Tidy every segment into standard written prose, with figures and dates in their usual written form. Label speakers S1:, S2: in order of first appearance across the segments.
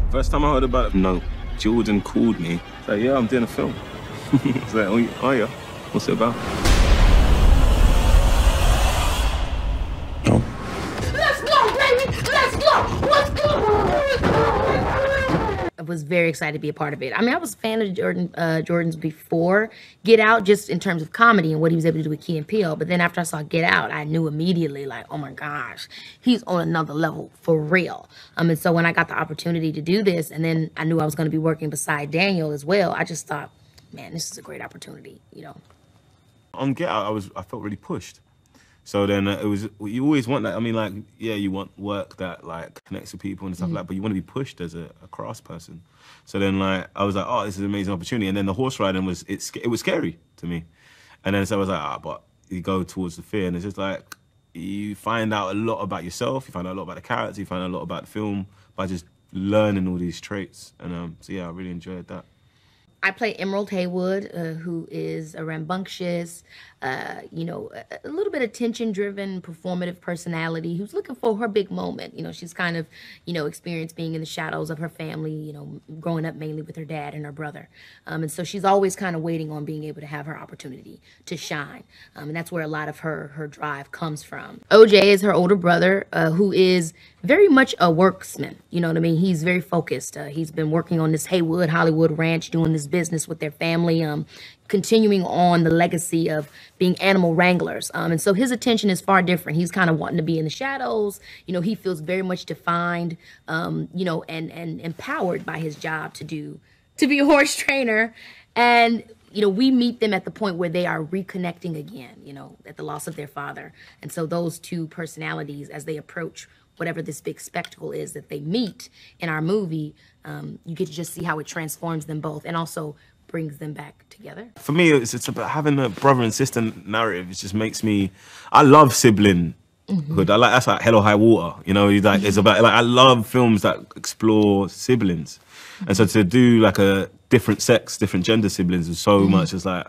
S1: First time I heard about it, no, Jordan called me. Like, yeah, I'm doing a film. I was like, oh yeah, what's it about? No.
S2: Let's go, baby! Let's go! Let's go!
S3: I was very excited to be a part of it. I mean, I was a fan of Jordan's before Get Out, just in terms of comedy and what he was able to do with Key and Peele. But then after I saw Get Out, I knew immediately, like, oh my gosh, he's on another level for real. And so when I got the opportunity to do this, and then I knew I was going to be working beside Daniel as well, I just thought, man, this is a great opportunity, you know.
S1: On Get Out, I felt really pushed. So then it was, you always want that. I mean, like, yeah, you want work that like connects with people and stuff like that, but you want to be pushed as a crafts person. So then like, I was like, oh, this is an amazing opportunity. And then the horse riding it was scary to me. And then so I was like, but you go towards the fear, and it's just like, you find out a lot about yourself, you find out a lot about the character, you find out a lot about the film by just learning all these traits. And so yeah, I really enjoyed that.
S3: I play Emerald Haywood, who is a rambunctious, you know, a little bit attention-driven, performative personality who's looking for her big moment. You know, she's kind of, you know, experienced being in the shadows of her family, you know, growing up mainly with her dad and her brother. And so she's always kind of waiting on being able to have her opportunity to shine. And that's where a lot of her drive comes from. OJ is her older brother, who is very much a worksman. You know what I mean? He's very focused. He's been working on this Haywood Hollywood ranch, doing this business with their family, continuing on the legacy of being animal wranglers. And so his attention is far different. He's kind of wanting to be in the shadows. You know, he feels very much defined, you know, and empowered by his job to be a horse trainer. And, you know, we meet them at the point where they are reconnecting again, you know, at the loss of their father. And so those two personalities, as they approach whatever this big spectacle is that they meet in our movie, you get to just see how it transforms them both and also brings them back together.
S1: For me, it's about having a brother and sister narrative. It just makes me, I love siblinghood. That's like Hell or High Water, you know. Like it's about, like, I love films that explore siblings, and so to do like a different sex, different gender siblings is so much. It's like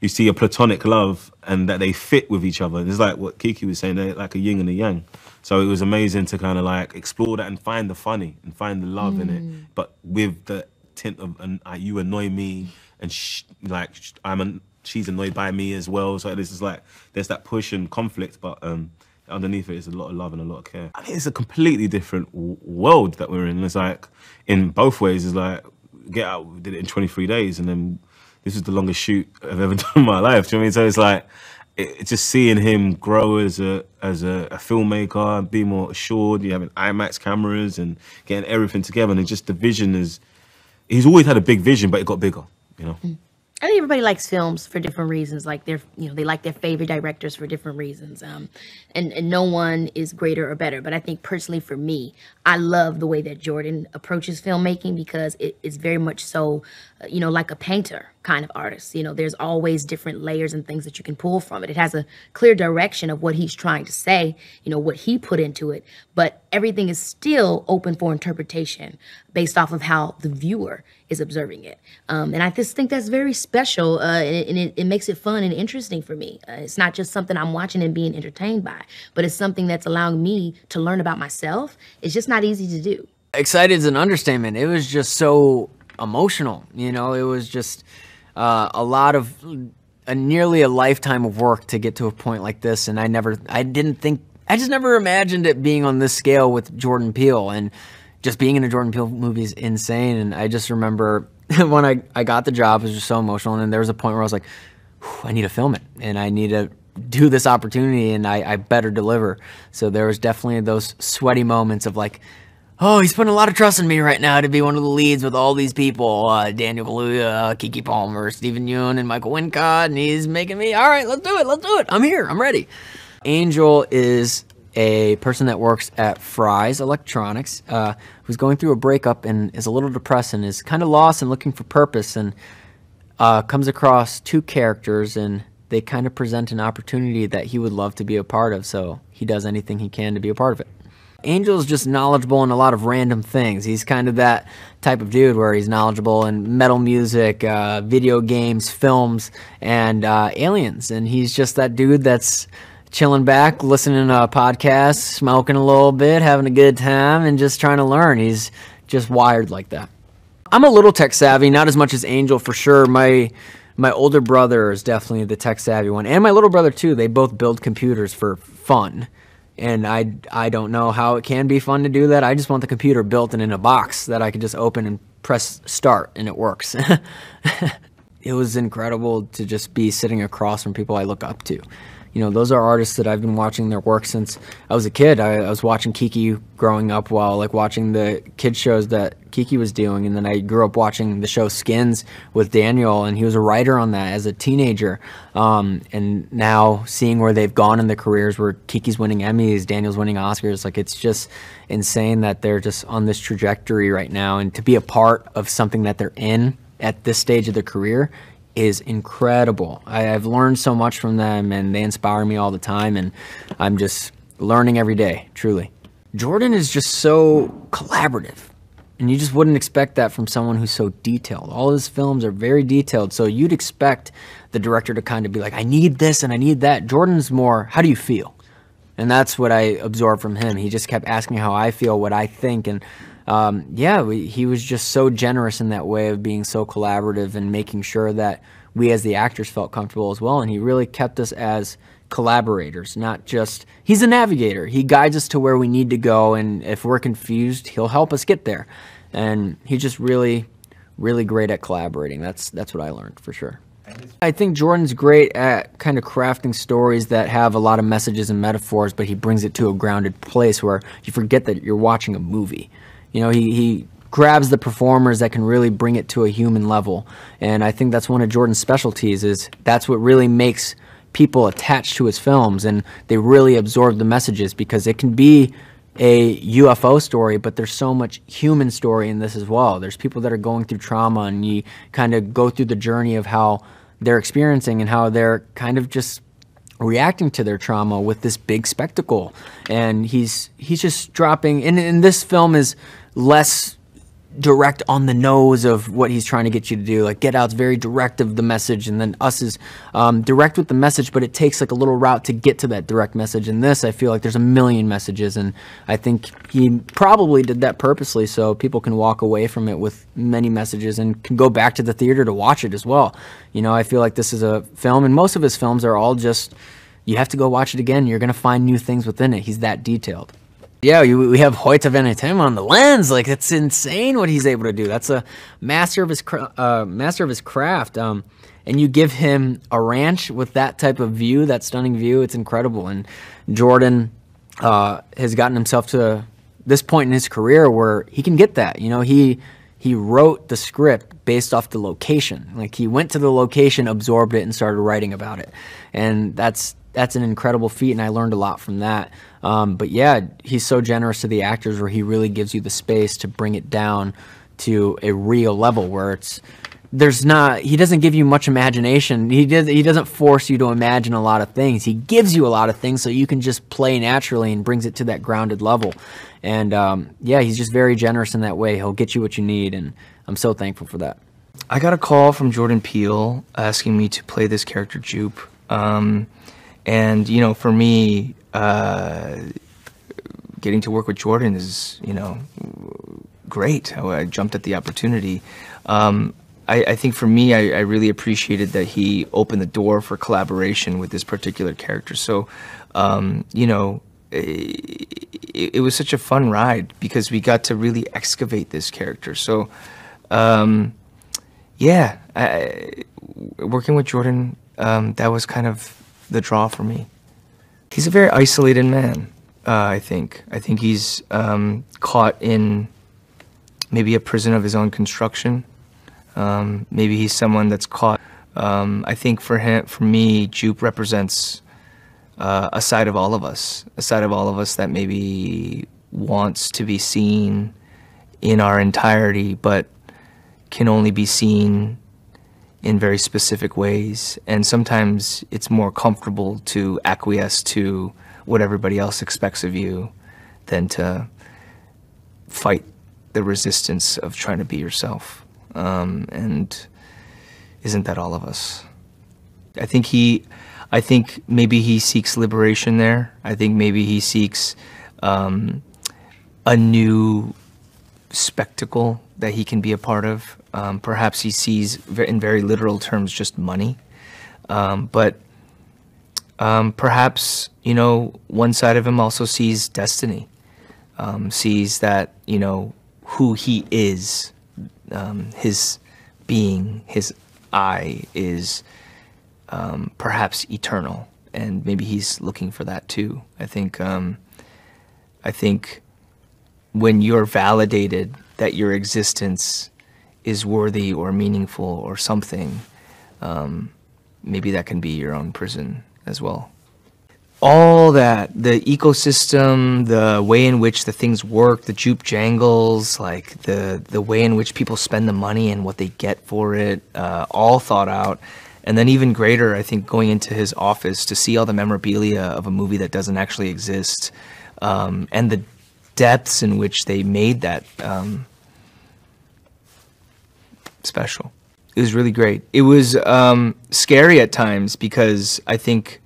S1: you see a platonic love and that they fit with each other. It's like what Kiki was saying, they're like a yin and a yang. So it was amazing to kind of like explore that and find the funny and find the love in it, but with the tint of you annoy me, and she's annoyed by me as well. So this is like, there's that push and conflict, but underneath it is a lot of love and a lot of care. I mean, it's a completely different world that we're in. It's like, in both ways, it's like, Get Out, we did it in 23 days, and then this is the longest shoot I've ever done in my life. Do you know what I mean? So it's like, just seeing him grow as a filmmaker, be more assured, you having IMAX cameras and getting everything together, and just the vision is, he's always had a big vision, but it got bigger, you know?
S3: I think everybody likes films for different reasons. Like they like their favorite directors for different reasons. And no one is greater or better. But I think personally for me, I love the way that Jordan approaches filmmaking, because it is very much so, you know, like a painter kind of artist. You know, there's always different layers and things that you can pull from it. It has a clear direction of what he's trying to say, you know, what he put into it. But everything is still open for interpretation based off of how the viewer is observing it. And I just think that's very special, and it makes it fun and interesting for me. It's not just something I'm watching and being entertained by, but it's something that's allowing me to learn about myself. It's just not easy to do.
S4: Excited is an understatement. It was just so emotional, you know. It was just a lot of, nearly a lifetime of work to get to a point like this, and I just never imagined it being on this scale with Jordan Peele, and just being in a Jordan Peele movie is insane. And I just remember when I got the job, it was just so emotional, and then there was a point where I was like, I need to film it, and I need to do this opportunity, and I better deliver. So there was definitely those sweaty moments of like, oh, he's putting a lot of trust in me right now to be one of the leads with all these people, Daniel Kaluuya, Keke Palmer, Stephen Yeun, and Michael Wincott, and he's making me, all right, let's do it, I'm here, I'm ready. Angel is a person that works at Fry's Electronics, who's going through a breakup and is a little depressed and is kind of lost and looking for purpose, and comes across two characters, and they kind of present an opportunity that he would love to be a part of, so he does anything he can to be a part of it. Angel's just knowledgeable in a lot of random things. He's kind of that type of dude where he's knowledgeable in metal music, video games, films, and aliens, and he's just that dude that's chilling back, listening to a podcast, smoking a little bit, having a good time, and just trying to learn. He's just wired like that. I'm a little tech savvy, not as much as Angel for sure. My older brother is definitely the tech savvy one, and my little brother too. They both build computers for fun, and I don't know how it can be fun to do that. I just want the computer built and in a box that I can just open and press start and it works. It was incredible to just be sitting across from people I look up to. You know, those are artists that I've been watching their work since I was a kid. I was watching Kiki growing up while like watching the kid shows that Kiki was doing, and then I grew up watching the show Skins with Daniel, and he was a writer on that as a teenager. And now seeing where they've gone in their careers, where Kiki's winning Emmys, Daniel's winning Oscars, like it's just insane that they're just on this trajectory right now, and to be a part of something that they're in at this stage of their career is incredible. I've learned so much from them, and they inspire me all the time, and I'm just learning every day, truly. Jordan is just so collaborative, and you just wouldn't expect that from someone who's so detailed. All his films are very detailed, so you'd expect the director to kind of be like, I need this and I need that. Jordan's more, how do you feel? And that's what I absorbed from him. He just kept asking how I feel, what I think, and he was just so generous in that way of being so collaborative and making sure that we as the actors felt comfortable as well. And he really kept us as collaborators, not just, he's a navigator. He guides us to where we need to go, and if we're confused, he'll help us get there. And he's just really, really great at collaborating. That's what I learned for sure. I think Jordan's great at kind of crafting stories that have a lot of messages and metaphors, but he brings it to a grounded place where you forget that you're watching a movie. You know, he grabs the performers that can really bring it to a human level. And I think that's one of Jordan's specialties, is that's what really makes people attached to his films, and they really absorb the messages, because it can be a UFO story, but there's so much human story in this as well. There's people that are going through trauma, and you kind of go through the journey of how they're experiencing and how they're kind of just reacting to their trauma with this big spectacle. And he's just dropping, and this film is less direct on the nose of what he's trying to get you to do. Like Get Out's very direct of the message, and then Us is direct with the message, but it takes like a little route to get to that direct message. In this, I feel like there's a million messages, and I think he probably did that purposely so people can walk away from it with many messages and can go back to the theater to watch it as well. You know, I feel like this is a film, and most of his films are all just, you have to go watch it again. You're going to find new things within it. He's that detailed. Yeah, we have Hoyte van Entertainment on the lens. Like, it's insane what he's able to do. That's a master of his craft. And you give him a ranch with that type of view, that stunning view. It's incredible. And Jordan has gotten himself to this point in his career where he can get that. You know, he wrote the script based off the location. Like, he went to the location, absorbed it, and started writing about it. And that's an incredible feat, and I learned a lot from that. But yeah, he's so generous to the actors where he really gives you the space to bring it down to a real level where he doesn't give you much imagination. He doesn't force you to imagine a lot of things. He gives you a lot of things so you can just play naturally, and brings it to that grounded level. And yeah, he's just very generous in that way. He'll get you what you need, and I'm so thankful for that.
S5: I got a call from Jordan Peele asking me to play this character Jupe. And, you know, for me, getting to work with Jordan is, you know, great. I jumped at the opportunity. I think for me, I really appreciated that he opened the door for collaboration with this particular character. So, you know, it was such a fun ride because we got to really excavate this character. So, yeah, working with Jordan, that was kind of the draw for me. He's a very isolated man, I think. I think he's caught in maybe a prison of his own construction. Maybe he's someone that's caught. I think for me, Jupe represents a side of all of us, that maybe wants to be seen in our entirety, but can only be seen in very specific ways, and sometimes it's more comfortable to acquiesce to what everybody else expects of you than to fight the resistance of trying to be yourself. And isn't that all of us? I think maybe he seeks liberation there. I think maybe he seeks a new spectacle that he can be a part of. Perhaps he sees, in very literal terms, just money. But perhaps, you know, one side of him also sees destiny, sees that, you know, who he is, his being, his I is perhaps eternal, and maybe he's looking for that too. I think when you're validated that your existence is worthy or meaningful or something, maybe that can be your own prison as well. All that, the ecosystem, the way in which the things work, the jupe jangles, like the way in which people spend the money and what they get for it, all thought out. And then even greater, I think, going into his office to see all the memorabilia of a movie that doesn't actually exist, and the depths in which they made that special. It was really great. It was scary at times because I think,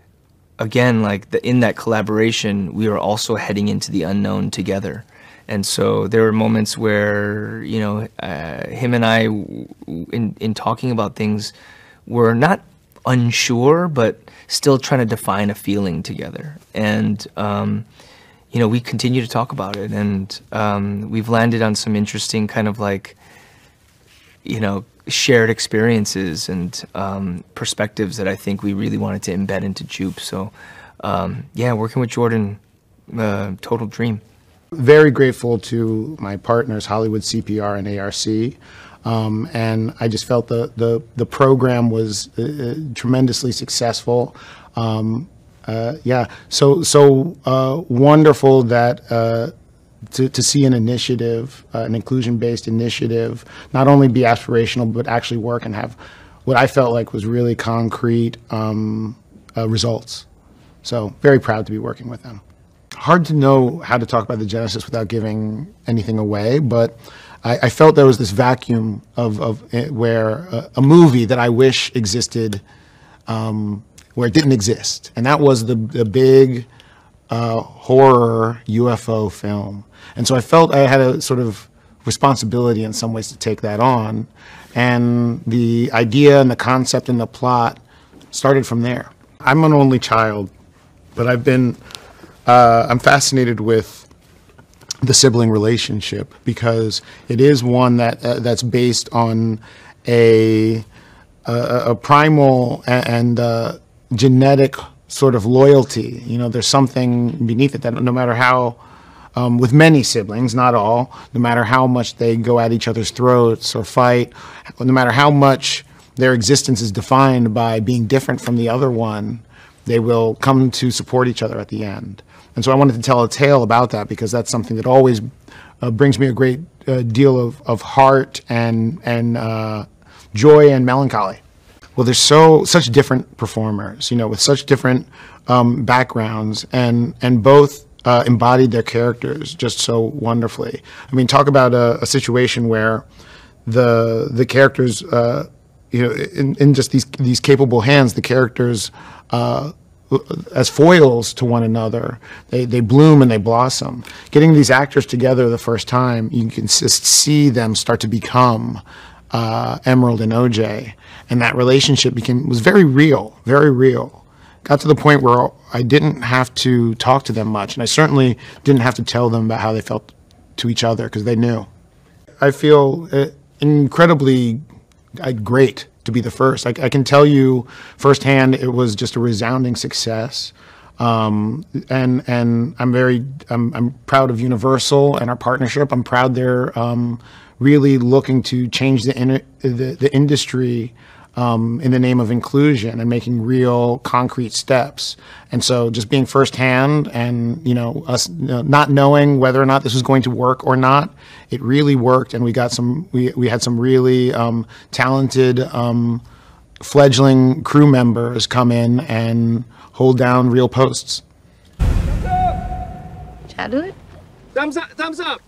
S5: again, like in that collaboration, we were also heading into the unknown together. And so there were moments where, you know, him and I, in talking about things, were not unsure, but still trying to define a feeling together. And, you know, we continue to talk about it. And we've landed on some interesting kind of like, you know, shared experiences and perspectives that I think we really wanted to embed into Jupe. So, yeah, working with Jordan, total dream.
S6: Very grateful to my partners, Hollywood CPR and ARC. And I just felt the program was tremendously successful. Yeah, so wonderful that to see an initiative, an inclusion-based initiative, not only be aspirational, but actually work and have what I felt like was really concrete results. So very proud to be working with them. Hard to know how to talk about the genesis without giving anything away, but I felt there was this vacuum of where a movie that I wish existed, where it didn't exist, and that was the big horror UFO film. And so I felt I had a sort of responsibility in some ways to take that on, and the idea and the concept and the plot started from there. I'm an only child, but I'm fascinated with the sibling relationship because it is one that's based on a primal and genetic sort of loyalty. You know, there's something beneath it that no matter how, with many siblings, not all, no matter how much they go at each other's throats or fight, no matter how much their existence is defined by being different from the other one, they will come to support each other at the end. And so I wanted to tell a tale about that because that's something that always brings me a great deal of heart and joy and melancholy. Well, there's such different performers, you know, with such different backgrounds, and both embodied their characters just so wonderfully. I mean, talk about a situation where the characters, you know, in just these capable hands, the characters, as foils to one another, they bloom and they blossom. Getting these actors together the first time, you can just see them start to become Emerald and OJ, and that relationship was very real, very real. Got to the point where I didn't have to talk to them much, and I certainly didn't have to tell them about how they felt to each other because they knew. I feel incredibly great to be the first. I can tell you firsthand, it was just a resounding success, and I'm proud of Universal and our partnership. I'm proud they're really looking to change the industry in the name of inclusion and making real concrete steps. And so just being firsthand and, you know, us not knowing whether or not this was going to work or not, it really worked. And we got we had some really talented fledgling crew members come in and hold down real posts.
S3: Shall I do it?
S7: Thumbs up, thumbs up.